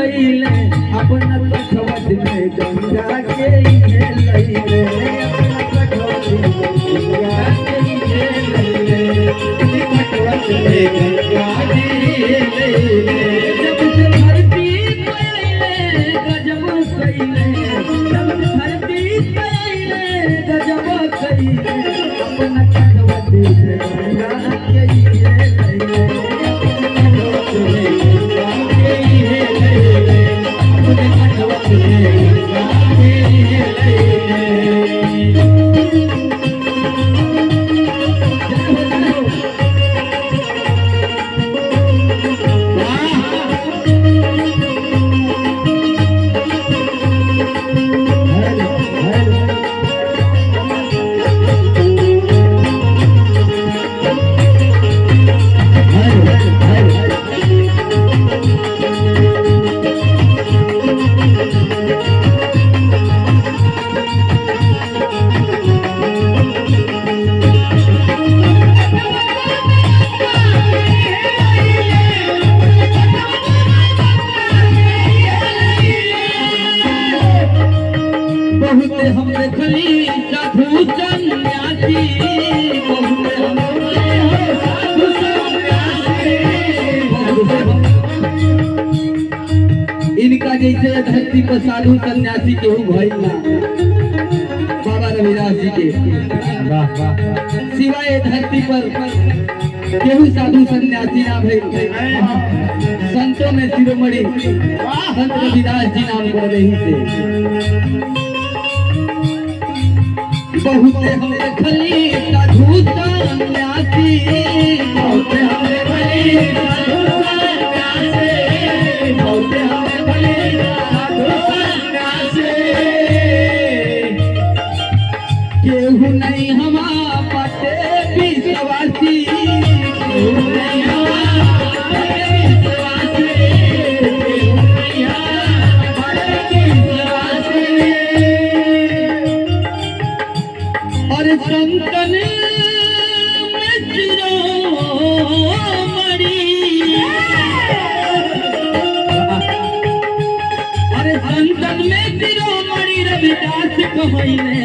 पहले अपना कठवत में गंगा के लैले अपना कठवत में गंगा के लैले कठवत में गंगा जी लैले जब से धरती पहले गजब कइले जब धरती पहले गजब कइले अपना कठवत में गंगा के लैले हम देखली साधु सन्यासी इनका जैसे धरती पर साधु सन्यासी केहू भइल ना बाबा रविदास जी के सिवाय धरती पर केहू साधु सन्यासी ना भइल संतों में शिरोमणि संत रविदास जी नाम कर रही थे बहुत हम देखली साधु सन्यासी बहुत हम देखली साधु सन्यासी बहुत हम देखली साधु सन्यासी केहू नहीं हमारा पाते विश्वासी केहू नहीं हमारा पाते विश्वासी केहू नहीं हमारा पाते विश्वासी और संतन में शिरोमणि अरे संतन में शिरोमणि रविदास कहैले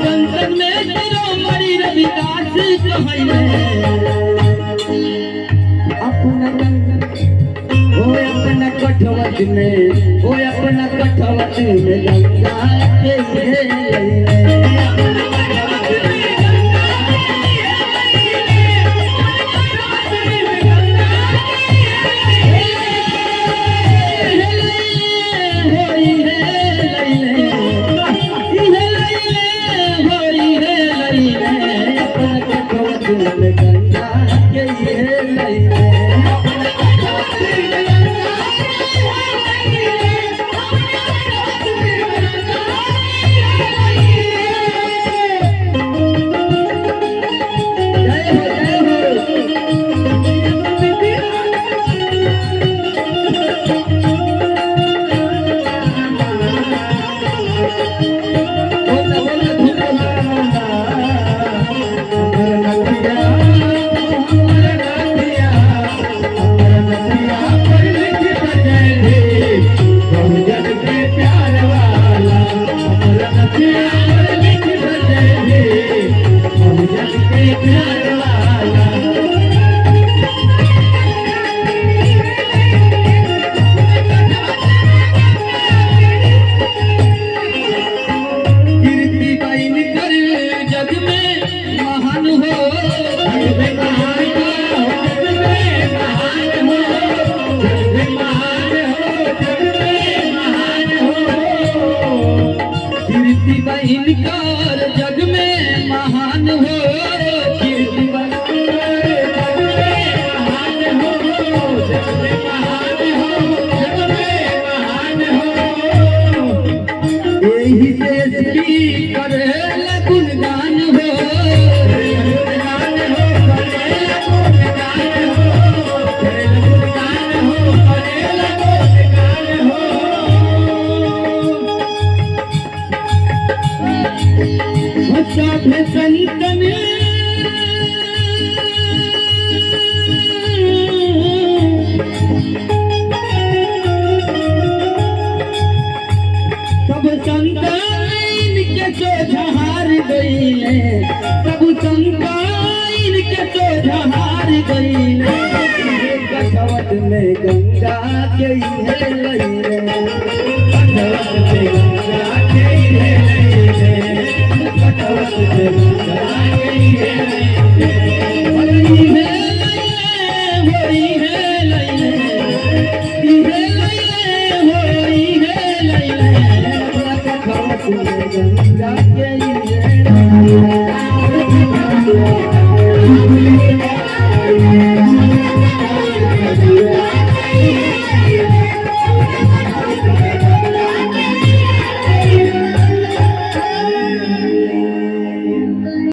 संतन में शिरोमणि रविदास कहैले अपना कठवत में अपना कठवत में गंगा के इनकार जग में महान हो कीर्ति महान हो जग में महान हो जग में महान हो यही देश की करे गुणगान हो गुणगान हो करे गुणगान हो गुणगान हो करे गुणगान हो संतन में गंगा के है लईले पटवत पे गंगा के है लईले पटवत पे गंगा के है लईले